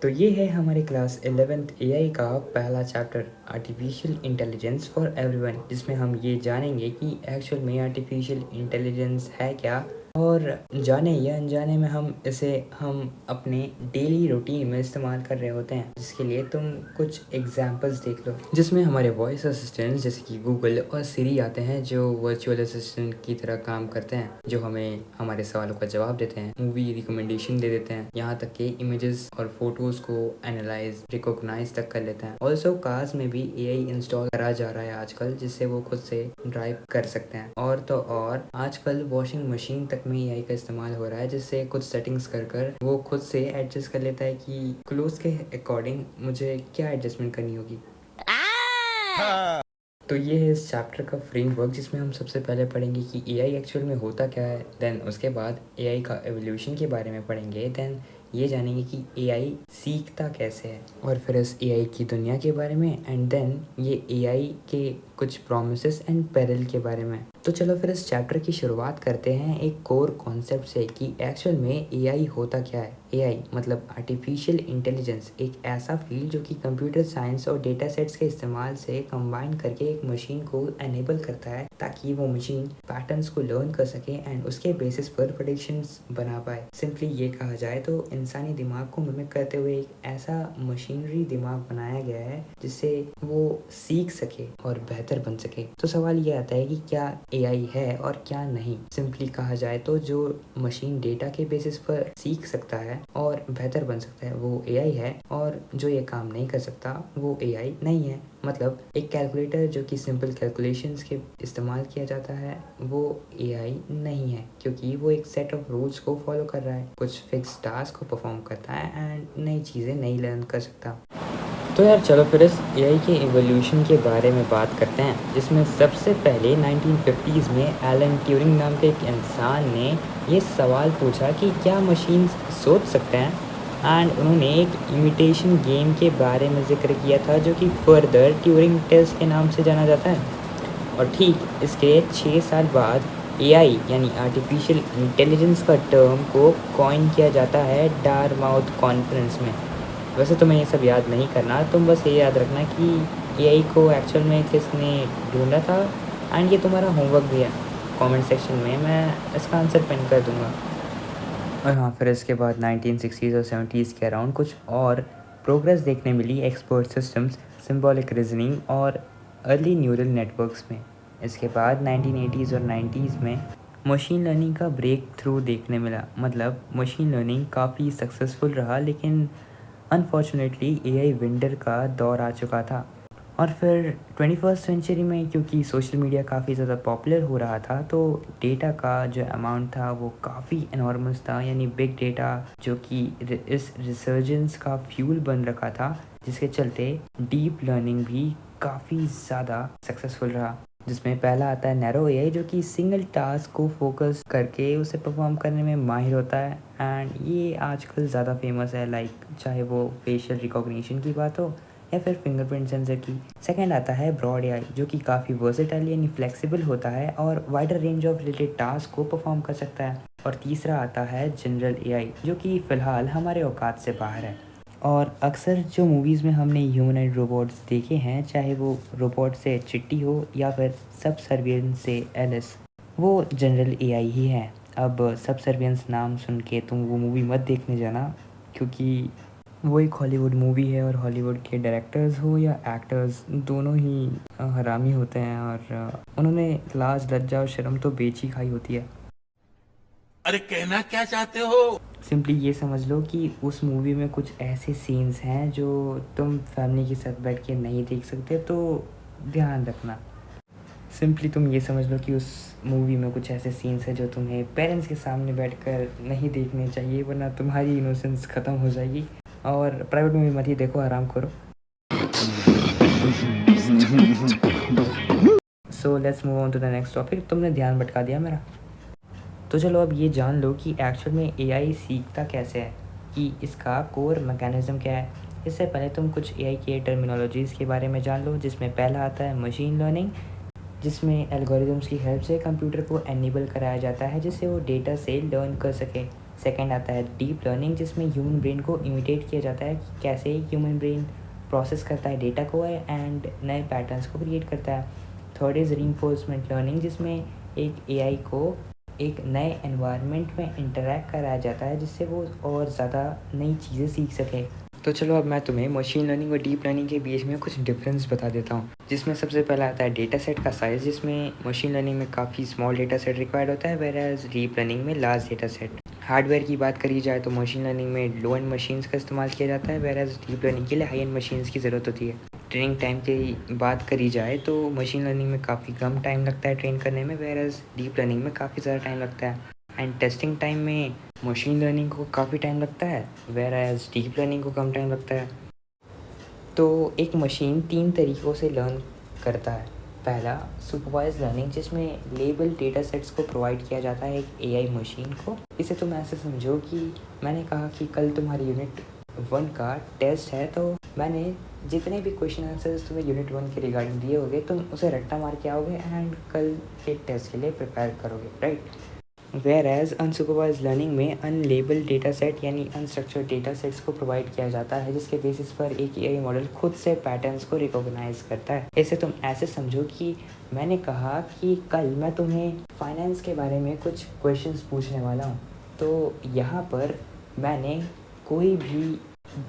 तो ये है हमारे क्लास 11th एआई का पहला chapter artificial intelligence for everyone, जिसमें हम ये जानेंगे कि एक्चुअल में आर्टिफिशियल इंटेलिजेंस है क्या, और जाने या अनजाने में हम अपने डेली रूटीन में इस्तेमाल कर रहे होते हैं। जिसके लिए तुम कुछ एग्जांपल्स देख लो, जिसमें हमारे वॉइस असिस्टेंट्स जैसे कि गूगल और सिरी आते हैं, जो वर्चुअल असिस्टेंट की तरह काम करते हैं, जो हमें हमारे सवालों का जवाब देते हैं, मूवी रिकमेंडेशन दे देते हैं, यहाँ तक कि इमेजेस और फोटोज को एनालाइज रिकॉग्नाइज तक कर लेते हैं। ऑल्सो कार्स में भी एआई इंस्टॉल करा जा रहा है आजकल, जिससे वो खुद से ड्राइव कर सकते हैं। और तो और आजकल वॉशिंग मशीन तक में एआई का इस्तेमाल हो रहा है, जिससे कुछ सेटिंग्स कर वो खुद से एडजस्ट कर लेता है कि क्लोथ के अकॉर्डिंग मुझे क्या एडजस्टमेंट करनी होगी। तो ये है इस चैप्टर का फ्रेमवर्क, जिसमें हम सबसे पहले पढ़ेंगे कि एआई एक्चुअल में होता क्या है। देन उसके बाद एआई का एवोल्यूशन के बारे में पढ़ेंगे। देन ये जानेंगे कि एआई सीखता कैसे है, और फिर इस एआई की दुनिया के बारे में, एंड देन ये एआई के कुछ प्रोमिसेस एंड पेरिल के बारे में। तो चलो फिर इस चैप्टर की शुरुआत करते हैं एक कोर कॉन्सेप्ट से कि एक्चुअल में एआई होता क्या है। एआई मतलब आर्टिफिशियल इंटेलिजेंस, एक ऐसा फील्ड जो कि कंप्यूटर साइंस और डेटा सेट्स के इस्तेमाल से कंबाइन करके एक मशीन को एनेबल करता है, ताकि वो मशीन पैटर्न्स को लर्न कर सके एंड उसके बेसिस पर प्रेडिक्शंस बना पाए। सिंपली ये कहा जाए तो इंसानी दिमाग को मिमिक करते हुए एक ऐसा मशीनरी दिमाग बनाया गया है जिससे वो सीख सके और बेहतर बन सके। तो सवाल ये आता है कि क्या एआई है और क्या नहीं। सिंपली कहा जाए तो जो मशीन डेटा के बेसिस पर सीख सकता है और बेहतर बन सकता है वो एआई है, और जो ये काम नहीं कर सकता वो एआई नहीं है। मतलब एक कैलकुलेटर जो कि सिंपल कैलकुलेशंस के इस्तेमाल किया जाता है वो एआई नहीं है, क्योंकि वो एक सेट ऑफ रूल्स को फॉलो कर रहा है, कुछ फिक्स टास्क को परफॉर्म करता है एंड नई चीज़ें नहीं लर्न कर सकता। तो यार चलो फिर इस एआई के इवोल्यूशन के बारे में बात करते हैं, जिसमें सबसे पहले 1950s में एलन ट्यूरिंग नाम के एक इंसान ने ये सवाल पूछा कि क्या मशीन्स सोच सकते हैं, एंड उन्होंने एक इमिटेशन गेम के बारे में जिक्र किया था, जो कि फर्दर ट्यूरिंग टेस्ट के नाम से जाना जाता है। और ठीक इसके 6 साल बाद एआई यानी आर्टिफिशियल इंटेलिजेंस का टर्म को कॉइन किया जाता है डारमाउथ कॉन्फ्रेंस में। वैसे तुम्हें ये सब याद नहीं करना, तुम बस ये याद रखना कि एआई को एक्चुअल में किसने ढूंढा था, एंड ये तुम्हारा होमवर्क भी है। कमेंट सेक्शन में मैं इसका आंसर पिन कर दूंगा। और हाँ, फिर इसके बाद 1960s और 70s के अराउंड कुछ और प्रोग्रेस देखने मिली एक्सपर्ट सिस्टम्स, सिंबॉलिक रीजनिंग और अर्ली न्यूरल नेटवर्क्स में। इसके बाद 1980s और 90s में मशीन लर्निंग का ब्रेक थ्रू देखने मिला। मतलब मशीन लर्निंग काफ़ी सक्सेसफुल रहा, लेकिन अनफॉर्चुनेटली एआई विंडर का दौर आ चुका था। और फिर 21st सेंचुरी में क्योंकि सोशल मीडिया काफ़ी ज़्यादा पॉपुलर हो रहा था, तो डेटा का जो अमाउंट था वो काफ़ी एनॉर्मस था, यानी बिग डेटा, जो कि इस रिसर्जेंस का फ्यूल बन रखा था, जिसके चलते डीप लर्निंग भी काफ़ी ज़्यादा सक्सेसफुल रहा। जिसमें पहला आता है नैरो एआई, जो कि सिंगल टास्क को फोकस करके उसे परफॉर्म करने में माहिर होता है, एंड ये आजकल ज़्यादा फेमस है, लाइक चाहे वो फेशियल रिकॉग्निशन की बात हो या फिर फिंगरप्रिंट सेंसर की। सेकंड आता है ब्रॉड एआई, जो कि काफ़ी वर्सेटाइल यानी फ्लेक्सिबल होता है और wider range of related task को परफॉर्म कर सकता है। और तीसरा आता है जनरल एआई, जो कि फ़िलहाल हमारे औकात से बाहर है। और अक्सर जो मूवीज़ में हमने ह्यूमनॉइड रोबोट्स देखे हैं, चाहे वो रोबोट से चिट्टी हो या फिर सब सर्वियंस से एलिस, वो जनरल एआई ही है। अब सब सर्वियंस नाम सुन के तुम वो मूवी मत देखने जाना, क्योंकि वो एक हॉलीवुड मूवी है, और हॉलीवुड के डायरेक्टर्स हो या एक्टर्स दोनों ही हरामी होते हैं, और उन्होंने लाज लज्जा और शर्म तो बेच ही खाई होती है। अरे कहना क्या चाहते हो? सिंपली ये समझ लो कि उस मूवी में कुछ ऐसे सीन्स हैं जो तुम फैमिली के साथ बैठ के नहीं देख सकते, तो ध्यान रखना। सिंपली तुम ये समझ लो कि उस मूवी में कुछ ऐसे सीन्स हैं जो तुम्हें पेरेंट्स के सामने बैठकर नहीं देखने चाहिए, वरना तुम्हारी इनोसेंस ख़त्म हो जाएगी। और प्राइवेट मूवी मत ही देखो, आराम करो। So let's move on to the next topic. तुमने ध्यान भटका दिया मेरा। तो चलो अब ये जान लो कि एक्चुअल में एआई सीखता कैसे है, कि इसका कोर मैकेनिज्म क्या है। इससे पहले तुम कुछ एआई के टर्मिनोलॉजीज़ के बारे में जान लो, जिसमें पहला आता है मशीन लर्निंग, जिसमें एल्गोरिदम्स की हेल्प से कंप्यूटर को एनेबल कराया जाता है जिससे वो डेटा से लर्न कर सके। सेकंड आता है डीप लर्निंग, जिसमें ह्यूमन ब्रेन को इमिटेट किया जाता है कि कैसे ह्यूमन ब्रेन प्रोसेस करता है डेटा को एंड नए पैटर्न्स को क्रिएट करता है। थर्ड इज़ रीइंफोर्समेंट लर्निंग, जिसमें एक एआई को एक नए एनवायरनमेंट में इंटरेक्ट कराया जाता है जिससे वो और ज़्यादा नई चीज़ें सीख सके। तो चलो अब मैं तुम्हें मशीन लर्निंग और डीप लर्निंग के बीच में कुछ डिफरेंस बता देता हूँ, जिसमें सबसे पहला आता है डेटा सेट का साइज़, जिसमें मशीन लर्निंग में काफ़ी स्मॉल डेटा सेट रिक्वायर्ड होता है, वेयर एज डीप लर्निंग में लार्ज डेटा सेट। हार्डवेयर की बात करी जाए तो मशीन लर्निंग में लो एंड मशीन्स का इस्तेमाल किया जाता है, वेयर एज डीप लर्निंग के लिए हाई एंड मशीन्स की ज़रूरत होती है। ट्रेनिंग टाइम की बात करी जाए तो मशीन लर्निंग में काफ़ी कम टाइम लगता है ट्रेन करने में, वेयर एज डीप लर्निंग में काफ़ी ज़्यादा टाइम लगता है। एंड टेस्टिंग टाइम में मशीन लर्निंग को काफ़ी टाइम लगता है, वेयर एज डीप लर्निंग को कम टाइम लगता है। तो एक मशीन 3 तरीक़ों से लर्न करता है। पहला सुपरवाइज लर्निंग, जिसमें लेबल डेटा सेट्स को प्रोवाइड किया जाता है एक एआई मशीन को। इसे तुम ऐसे समझो कि मैंने कहा कि कल तुम्हारी यूनिट 1 का टेस्ट है, तो मैंने जितने भी क्वेश्चन आंसर्स तुम्हें यूनिट 1 के रिगार्डिंग दिए होंगे तुम उसे रट्टा मार के आओगे एंड कल के टेस्ट के लिए प्रिपेयर करोगे, right. Whereas unsupervised learning में अनलेबल डेटा सेट यानी अनस्ट्रक्चर्ड डेटा सेट्स को प्रोवाइड किया जाता है, जिसके बेसिस पर एक एआई मॉडल खुद से पैटर्न्स को रिकॉग्नाइज करता है। इसे तुम ऐसे समझो कि मैंने कहा कि कल मैं तुम्हें फाइनेंस के बारे में कुछ क्वेश्चंस पूछने वाला हूँ, तो यहाँ पर मैंने कोई भी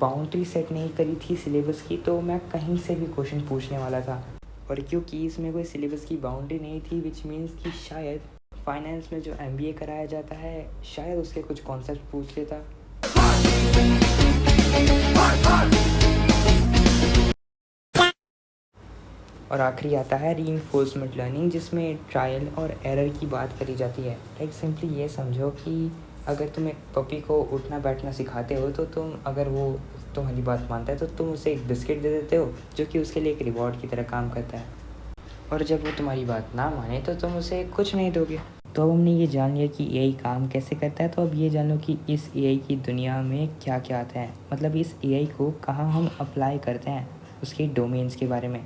बाउंड्री सेट नहीं करी थी सिलेबस की, तो मैं कहीं से भी क्वेश्चन पूछने वाला था। और क्योंकि इसमें कोई सिलेबस की बाउंड्री नहीं थी, विच मीन्स कि शायद फाइनेंस में जो एमबीए कराया जाता है शायद उसके कुछ कॉन्सेप्ट पूछ लेता। और आखिरी आता है रीइंफोर्समेंट लर्निंग, जिसमें ट्रायल और एरर की बात करी जाती है। लाइक सिंपली ये समझो कि अगर तुम एक पपी को उठना बैठना सिखाते हो, तो तुम अगर वो तुम्हारी बात मानता है तो तुम उसे एक बिस्किट दे देते हो, जो कि उसके लिए एक रिवॉर्ड की तरह काम करता है। और जब वो तुम्हारी बात ना माने तो तुम उसे कुछ नहीं दोगे। तो अब हमने ये जान लिया कि एआई काम कैसे करता है, तो अब ये जान लो कि इस एआई की दुनिया में क्या क्या आता है, मतलब इस एआई को कहाँ हम अप्लाई करते हैं, उसके डोमेन्स के बारे में।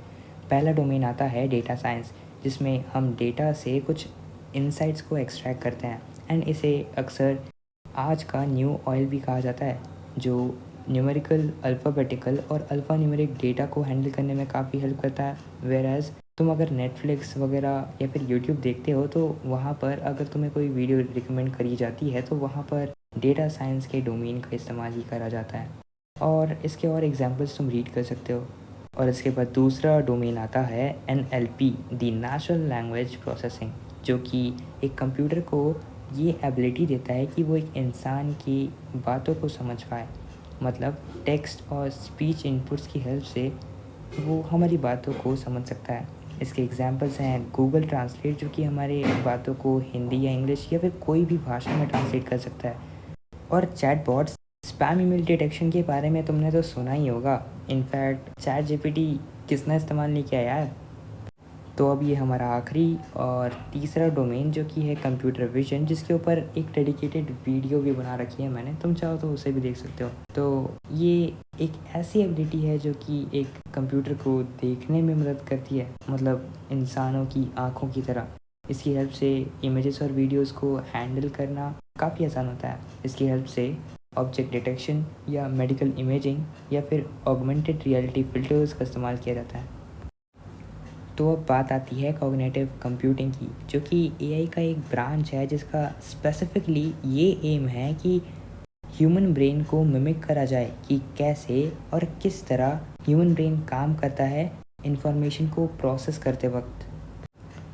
पहला डोमेन आता है डेटा साइंस, जिसमें हम डेटा से कुछ इंसाइट्स को एक्सट्रैक्ट करते हैं एंड इसे अक्सर आज का न्यू ऑयल भी कहा जाता है, जो न्यूमेरिकल, अल्फ़ाबेटिकल और अल्फ़ा न्यूमेरिक डेटा को हैंडल करने में काफ़ी हेल्प करता है। वेयर एज़ तुम अगर नेटफ्लिक्स वगैरह या फिर यूट्यूब देखते हो तो वहाँ पर अगर तुम्हें कोई वीडियो रिकमेंड करी जाती है तो वहाँ पर डेटा साइंस के डोमेन का इस्तेमाल ही करा जाता है, और इसके और एग्जांपल्स तुम रीड कर सकते हो। और इसके बाद दूसरा डोमेन आता है NLP, the natural language processing, जो कि एक कंप्यूटर को ये एबिलिटी देता है कि वो एक इंसान की बातों को समझ पाए, मतलब टेक्स्ट और स्पीच इनपुट्स की हेल्प से वो हमारी बातों को समझ सकता है। इसके एग्जांपल्स हैं गूगल ट्रांसलेट, जो कि हमारे बातों को हिंदी या इंग्लिश या फिर कोई भी भाषा में ट्रांसलेट कर सकता है। और चैटबॉट्स, स्पैम ईमेल डिटेक्शन के बारे में तुमने तो सुना ही होगा। इनफैक्ट चैट जीपीटी किसने इस्तेमाल नहीं किया यार। तो अब ये हमारा आखिरी और तीसरा डोमेन जो कि है कंप्यूटर विजन, जिसके ऊपर एक डेडिकेटेड वीडियो भी बना रखी है मैंने, तुम चाहो तो उसे भी देख सकते हो। तो ये एक ऐसी एबिलिटी है जो कि एक कंप्यूटर को देखने में मदद करती है, मतलब इंसानों की आँखों की तरह। इसकी हेल्प से इमेजेस और वीडियोस को हैंडल करना काफ़ी आसान होता है। इसकी हेल्प से ऑब्जेक्ट डिटेक्शन या मेडिकल इमेजिंग या फिर ऑगमेंटेड रियलिटी फ़िल्टर्स का इस्तेमाल किया जाता है। तो अब बात आती है कॉग्निटिव कंप्यूटिंग की, जो कि एआई का एक ब्रांच है जिसका स्पेसिफिकली ये एम है कि ह्यूमन ब्रेन को मिमिक करा जाए कि कैसे और किस तरह ह्यूमन ब्रेन काम करता है इंफॉर्मेशन को प्रोसेस करते वक्त,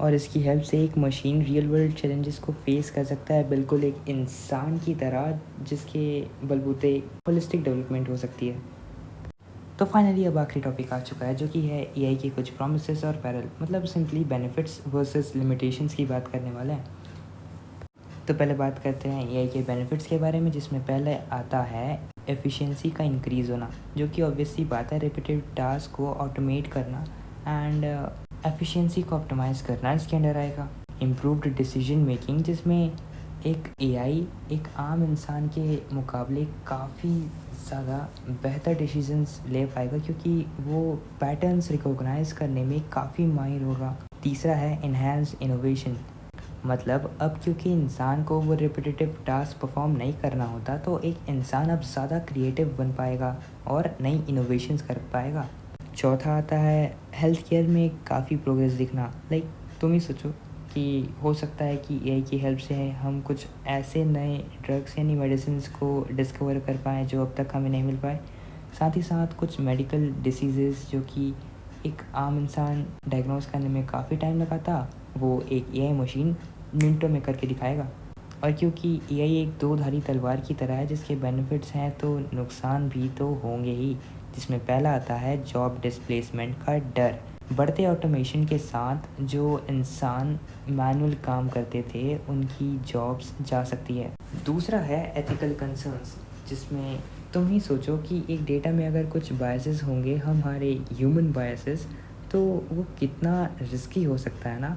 और इसकी हेल्प से एक मशीन रियल वर्ल्ड चैलेंजेस को फेस कर सकता है, बिल्कुल एक इंसान की तरह, जिसके बलबूते होलिस्टिक डेवलपमेंट हो सकती है। तो फाइनली अब आखिरी टॉपिक आ चुका है, जो कि है एआई के कुछ प्रॉमिसेस और पैरल, मतलब सिंपली बेनिफिट्स वर्सेस लिमिटेशंस की बात करने वाले हैं। तो पहले बात करते हैं एआई के बेनिफिट्स के बारे में, जिसमें पहले आता है एफिशिएंसी का इंक्रीज़ होना, जो कि ऑब्वियसली बात है रिपीटेड टास्क को ऑटोमेट करना एंड एफिशिएंसी को ऑप्टिमाइज़ करना इसके अंडर आएगा। इम्प्रूव्ड डिसीजन मेकिंग, जिसमें एक एआई एक आम इंसान के मुकाबले काफ़ी ज़्यादा बेहतर डिसीजंस ले पाएगा, क्योंकि वो पैटर्न्स रिकॉग्नाइज करने में काफ़ी माहिर होगा। तीसरा है इन्हांस्ड इनोवेशन, मतलब अब क्योंकि इंसान को वो रिपीटेटिव टास्क परफॉर्म नहीं करना होता, तो एक इंसान अब ज़्यादा क्रिएटिव बन पाएगा और नई इनोवेशंस कर पाएगा। चौथा आता है हेल्थ केयर में काफ़ी प्रोग्रेस दिखना। लाइक तुम ही सोचो कि हो सकता है कि एआई की हेल्प से हम कुछ ऐसे नए ड्रग्स यानी मेडिसिन को डिस्कवर कर पाएँ जो अब तक हमें नहीं मिल पाए। साथ ही साथ कुछ मेडिकल डिसीज़ेज़ जो कि एक आम इंसान डायग्नोस करने में काफ़ी टाइम लगाता, वो एक एआई मशीन मिनटों में करके दिखाएगा। और क्योंकि एआई एक दो धारी तलवार की तरह है जिसके बेनिफिट्स हैं तो नुकसान भी तो होंगे ही, जिसमें पहला आता है जॉब डिस्प्लेसमेंट का डर। बढ़ते ऑटोमेशन के साथ जो इंसान मैनुअल काम करते थे उनकी जॉब्स जा सकती है। दूसरा है एथिकल कंसर्न्स, जिसमें तुम ही सोचो कि एक डेटा में अगर कुछ बायसेस होंगे, हमारे ह्यूमन बायसेस, तो वो कितना रिस्की हो सकता है ना।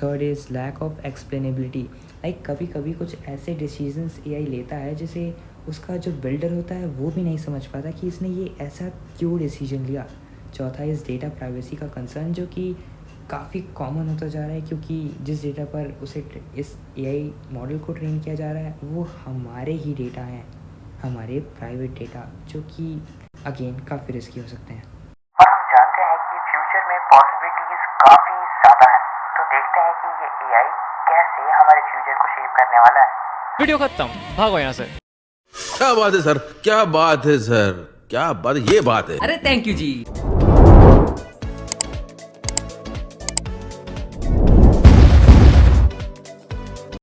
Third is lack of explainability. Like कभी कभी कुछ ऐसे डिसीजंस एआई लेता है जिसे उसका जो बिल्डर होता है वो भी नहीं समझ पाता कि इसने ये ऐसा क्यों डिसीजन लिया। चौथा इज़ डेटा प्राइवेसी का कंसर्न, जो कि काफ़ी कॉमन होता जा रहा है क्योंकि जिस डेटा पर इस एआई मॉडल को ट्रेन किया जा रहा है वो हमारे ही डेटा हैं, हमारे प्राइवेट डेटा, जो कि अगेन काफ़ी रिस्की हो सकते हैं। और हम जानते हैं कि फ्यूचर में पॉसिबिलिटीज काफी ज्यादा हैं, तो देखते हैं कि ये एआई कैसे हमारे फ्यूचर को शेप करने वाला है। वीडियो खत्म, भागो यहाँ से। क्या बात है सर, क्या बात है सर, क्या बात, ये बात है। अरे थैंक यू जी।